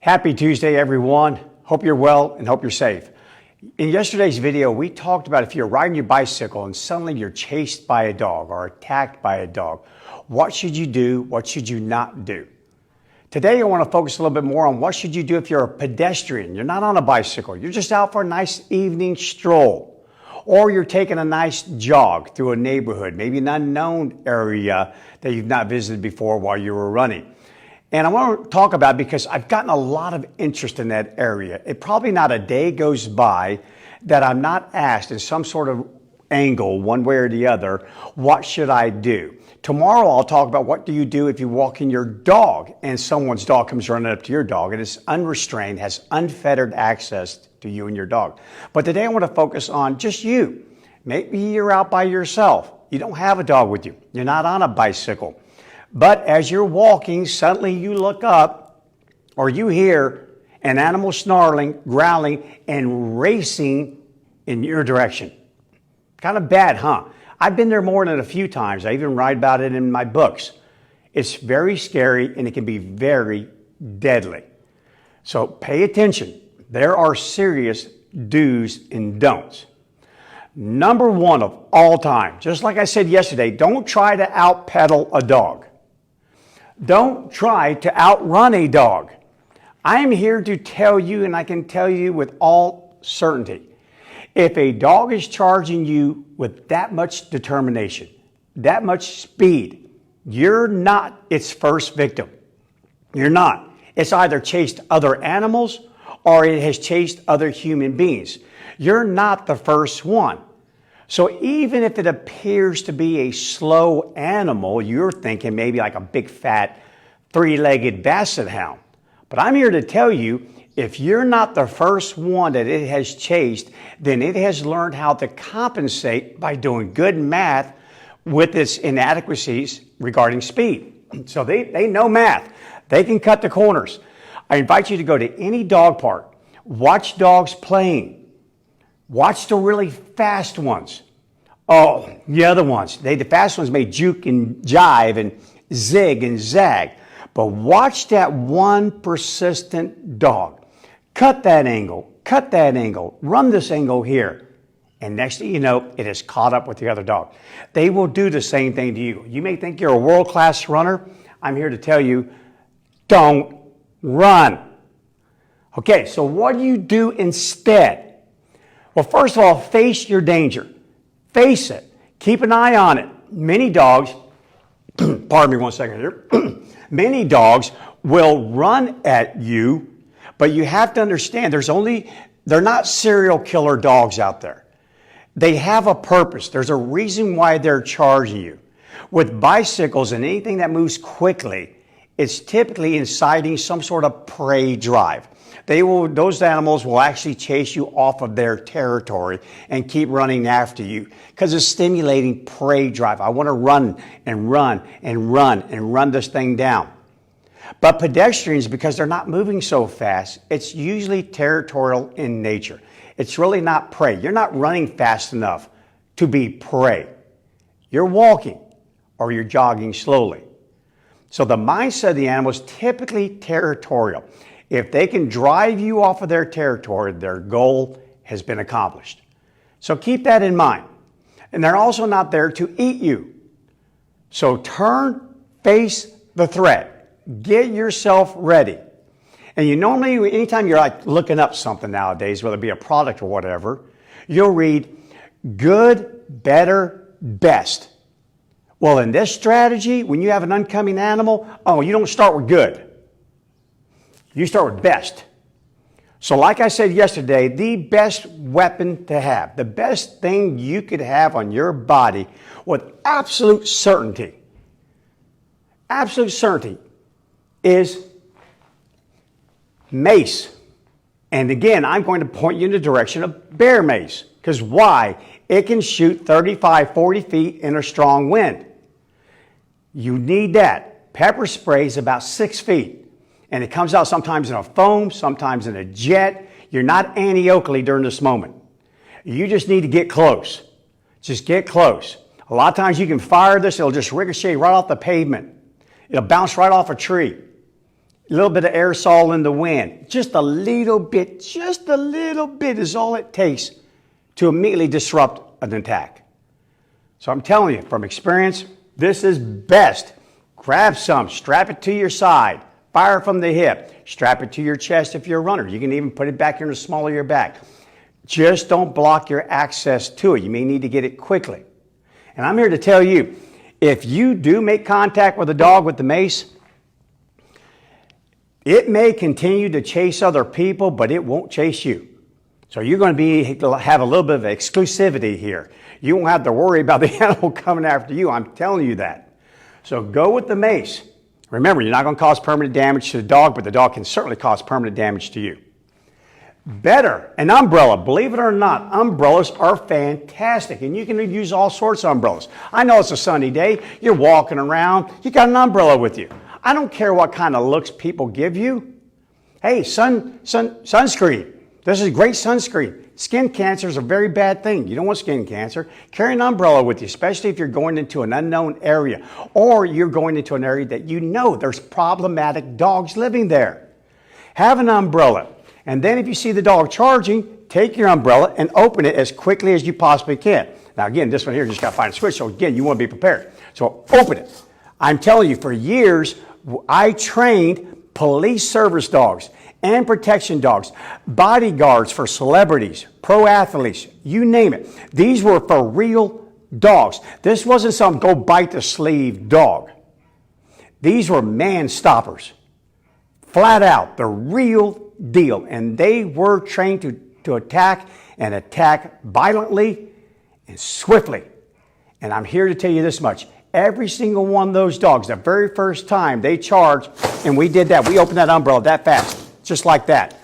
Happy Tuesday, everyone. Hope you're well and hope you're safe. In yesterday's video, we talked about if you're riding your bicycle and suddenly you're chased by a dog or attacked by a dog, what should you do? What should you not do? Today, I want to focus a little bit more on what should you do if you're a pedestrian. You're not on a bicycle. You're just out for a nice evening stroll. Or you're taking a nice jog through a neighborhood, maybe an unknown area that you've not visited before while you were running. And I want to talk about because I've gotten a lot of interest in that area. It probably not a day goes by that I'm not asked in some sort of angle, one way or the other, what should I do? Tomorrow I'll talk about what do you do if you walk in your dog and someone's dog comes running up to your dog and is unrestrained, has unfettered access to you and your dog. But today I want to focus on just you. Maybe you're out by yourself. You don't have a dog with you. You're not on a bicycle. But as you're walking, suddenly you look up or you hear an animal snarling, growling, and racing in your direction. Kind of bad, huh? I've been there more than a few times. I even write about it in my books. It's very scary and it can be very deadly. So pay attention. There are serious do's and don'ts. Number one of all time, just like I said yesterday, don't try to out-pedal a dog. Don't try to outrun a dog. I'm here to tell you, and I can tell you with all certainty, if a dog is charging you with that much determination, that much speed, you're not its first victim. You're not. It's either chased other animals or it has chased other human beings. You're not the first one. So even if it appears to be a slow animal, you're thinking maybe like a big fat three-legged basset hound. But I'm here to tell you, if you're not the first one that it has chased, then it has learned how to compensate by doing good math with its inadequacies regarding speed. So they know math. They can cut the corners. I invite you to go to any dog park. Watch dogs playing. Watch the really fast ones. Oh, the other ones. The fast ones may juke and jive and zig and zag. But watch that one persistent dog. Cut that angle, run this angle here. And next thing you know, it has caught up with the other dog. They will do the same thing to you. You may think you're a world-class runner. I'm here to tell you, don't run. Okay, so what do you do instead? Well, first of all, face your danger. Face it. Keep an eye on it. Many dogs, pardon me one second here, many dogs will run at you, but you have to understand they're not serial killer dogs out there. They have a purpose. There's a reason why they're charging you. With bicycles and anything that moves quickly, it's typically inciting some sort of prey drive. Those animals will actually chase you off of their territory and keep running after you because it's stimulating prey drive. I want to run and run and run and run this thing down. But pedestrians, because they're not moving so fast, it's usually territorial in nature. It's really not prey. You're not running fast enough to be prey. You're walking or you're jogging slowly. So the mindset of the animal is typically territorial. If they can drive you off of their territory, their goal has been accomplished. So keep that in mind. And they're also not there to eat you. So face the threat. Get yourself ready. And you normally, anytime you're like looking up something nowadays, whether it be a product or whatever, you'll read good, better, best. Well, in this strategy, when you have an oncoming animal, you don't start with good. You start with best. So like I said yesterday, the best weapon to have, the best thing you could have on your body with absolute certainty is mace. And again, I'm going to point you in the direction of bear mace. Because why? It can shoot 35, 40 feet in a strong wind. You need that. Pepper spray is about 6 feet. And it comes out sometimes in a foam, sometimes in a jet. You're not Annie Oakley during this moment. You just need to get close. Just get close. A lot of times you can fire this, it'll just ricochet right off the pavement. It'll bounce right off a tree. little bit of aerosol in the wind. Just a little bit is all it takes to immediately disrupt an attack. So I'm telling you, from experience, this is best. Grab some, strap it to your side, fire from the hip, strap it to your chest if you're a runner. You can even put it back in the small of your back. Just don't block your access to it. You may need to get it quickly. And I'm here to tell you, if you do make contact with a dog with the mace, it may continue to chase other people, but it won't chase you. So you're going to have a little bit of exclusivity here. You won't have to worry about the animal coming after you. I'm telling you that. So go with the mace. Remember, you're not going to cause permanent damage to the dog, but the dog can certainly cause permanent damage to you. Better, an umbrella. Believe it or not, umbrellas are fantastic, and you can use all sorts of umbrellas. I know it's a sunny day. You're walking around. You got an umbrella with you. I don't care what kind of looks people give you. Hey, sunscreen. This is great sunscreen. Skin cancer is a very bad thing. You don't want skin cancer. Carry an umbrella with you, especially if you're going into an unknown area or you're going into an area that you know there's problematic dogs living there. Have an umbrella. And then if you see the dog charging, take your umbrella and open it as quickly as you possibly can. Now again, this one here, you just got to find a switch. So again, you want to be prepared. So open it. I'm telling you, for years, I trained police service dogs and protection dogs, bodyguards for celebrities, pro athletes, you name it. These were for real dogs. This wasn't some go bite the sleeve dog. These were man stoppers. Flat out, the real deal. And they were trained to attack and attack violently and swiftly. And I'm here to tell you this much. Every single one of those dogs, the very first time they charged, and we did that, we opened that umbrella that fast, just like that.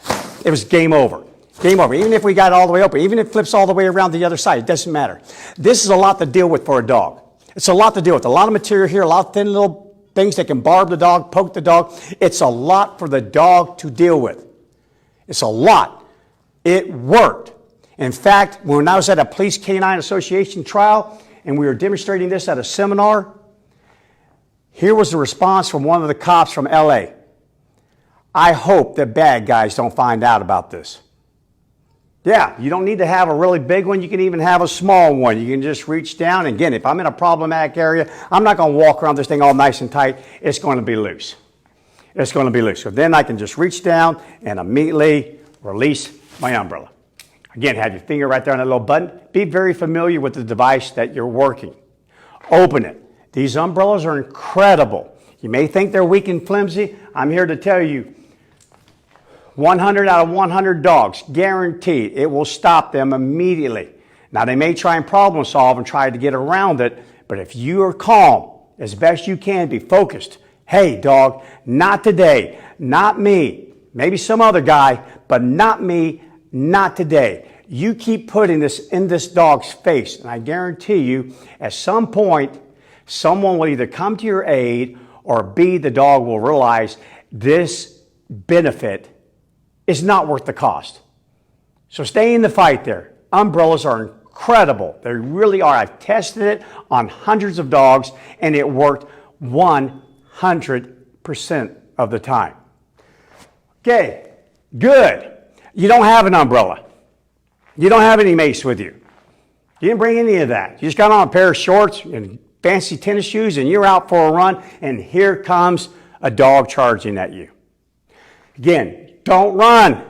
It was game over. Game over. Even if we got it all the way open, even if it flips all the way around the other side, it doesn't matter. This is a lot to deal with for a dog. It's a lot to deal with. A lot of material here, a lot of thin little things that can barb the dog, poke the dog. It's a lot for the dog to deal with. It's a lot. It worked. In fact, when I was at a Police Canine Association trial, and we were demonstrating this at a seminar, here was the response from one of the cops from LA. I hope the bad guys don't find out about this. Yeah, you don't need to have a really big one. You can even have a small one. You can just reach down. And again, if I'm in a problematic area, I'm not going to walk around this thing all nice and tight. It's going to be loose. It's going to be loose. So then I can just reach down and immediately release my umbrella. Again, have your finger right there on that little button. Be very familiar with the device that you're working. Open it. These umbrellas are incredible. You may think they're weak and flimsy. I'm here to tell you, 100 out of 100 dogs, guaranteed, it will stop them immediately. Now, they may try and problem solve and try to get around it, but if you are calm, as best you can, be focused. Hey, dog, not today, not me, maybe some other guy, but not me, not today. You keep putting this in this dog's face, and I guarantee you, at some point, someone will either come to your aid, or B, the dog will realize this benefit is not worth the cost. So stay in the fight there. Umbrellas are incredible. They really are. I've tested it on hundreds of dogs, and it worked 100% of the time. Okay, good. You don't have an umbrella. You don't have any mace with you. You didn't bring any of that. You just got on a pair of shorts and fancy tennis shoes, and you're out for a run, and here comes a dog charging at you. Again, don't run.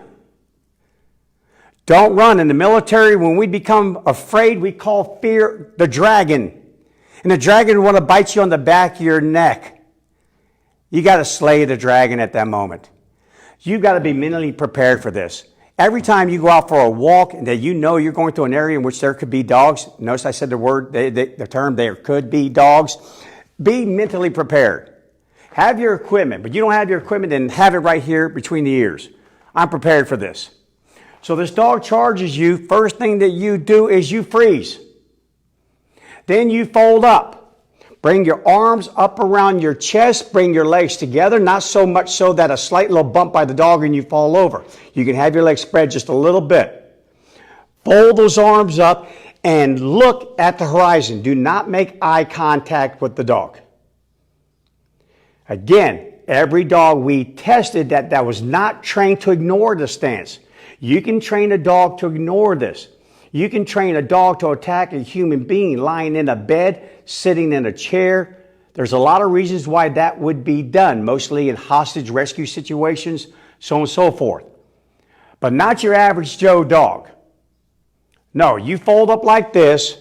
Don't run. In the military, when we become afraid, we call fear the dragon. And the dragon will want to bite you on the back of your neck. You got to slay the dragon at that moment. You've got to be mentally prepared for this. Every time you go out for a walk and that you know you're going to an area in which there could be dogs, notice I said the term, there could be dogs, be mentally prepared. Have your equipment, but you don't have your equipment, then have it right here between the ears. I'm prepared for this. So this dog charges you, first thing that you do is you freeze. Then you fold up. Bring your arms up around your chest, bring your legs together, not so much so that a slight little bump by the dog and you fall over. You can have your legs spread just a little bit. Fold those arms up and look at the horizon. Do not make eye contact with the dog. Again, every dog we tested that was not trained to ignore the stance. You can train a dog to ignore this. You can train a dog to attack a human being lying in a bed, sitting in a chair. There's a lot of reasons why that would be done, mostly in hostage rescue situations, so on and so forth. But not your average Joe dog. No, you fold up like this,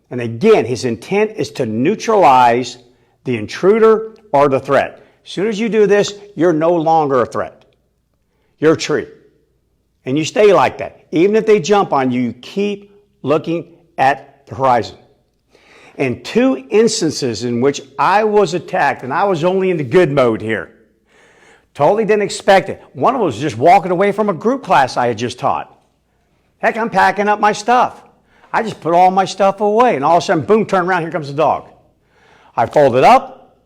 and again, his intent is to neutralize the intruder or the threat. As soon as you do this, you're no longer a threat. You're a tree. And you stay like that. Even if they jump on you, you keep looking at the horizon. In 2 instances in which I was attacked, and I was only in the good mode here, totally didn't expect it. One of them was just walking away from a group class I had just taught. Heck, I'm packing up my stuff. I just put all my stuff away, and all of a sudden, boom, turn around, here comes the dog. I folded up,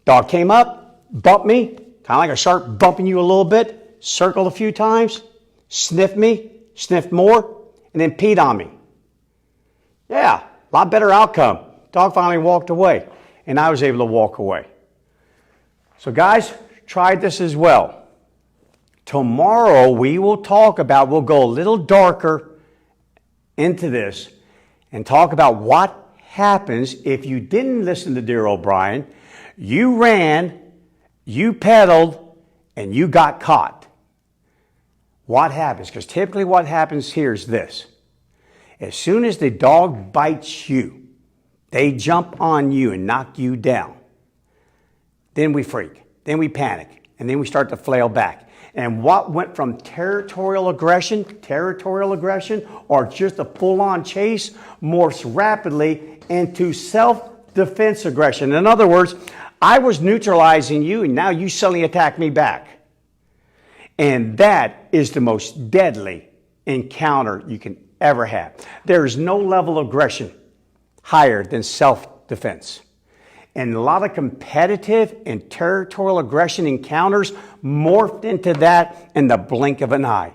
dog came up, bumped me, kind of like a shark bumping you a little bit, circled a few times, sniffed me, sniffed more, and then peed on me. Yeah, a lot better outcome. Dog finally walked away, and I was able to walk away. So guys, try this as well. Tomorrow we will talk about, we'll go a little darker into this and talk about what happens if you didn't listen to dear old Bryan, you ran, you pedaled, and you got caught. What happens? Because typically what happens here is this. As soon as the dog bites you, they jump on you and knock you down. Then we freak. Then we panic. And then we start to flail back. And what went from territorial aggression, or just a full-on chase, morphs rapidly into self-defense aggression. In other words, I was neutralizing you, and now you suddenly attack me back. And that is the most deadly encounter you can ever have. There is no level of aggression higher than self-defense. And a lot of competitive and territorial aggression encounters morphed into that in the blink of an eye.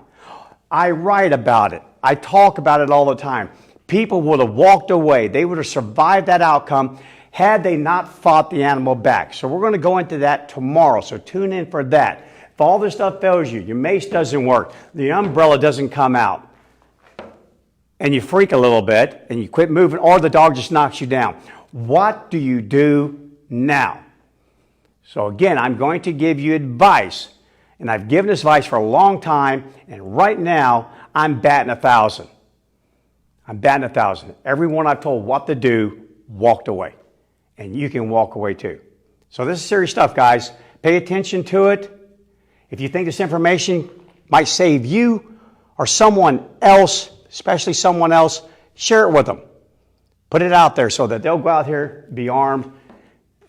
I write about it. I talk about it all the time. People would have walked away. They would have survived that outcome had they not fought the animal back. So we're going to go into that tomorrow. So tune in for that. If all this stuff fails you, your mace doesn't work, the umbrella doesn't come out, and you freak a little bit and you quit moving, or the dog just knocks you down, what do you do now? So again, I'm going to give you advice, and I've given this advice for a long time, and right now I'm batting 1,000. I'm batting 1,000. Everyone I've told what to do walked away, and you can walk away too. So this is serious stuff, guys. Pay attention to it. If you think this information might save you or someone else, especially someone else, share it with them. Put it out there so that they'll go out here, be armed,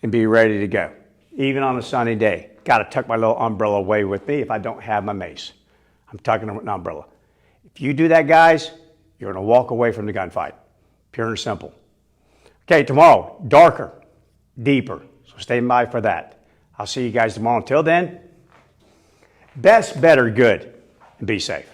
and be ready to go. Even on a sunny day. Got to tuck my little umbrella away with me if I don't have my mace. I'm tucking an umbrella. If you do that, guys, you're going to walk away from the gunfight. Pure and simple. Okay, tomorrow, darker, deeper. So stay by for that. I'll see you guys tomorrow. Until then, best, better, good, and be safe.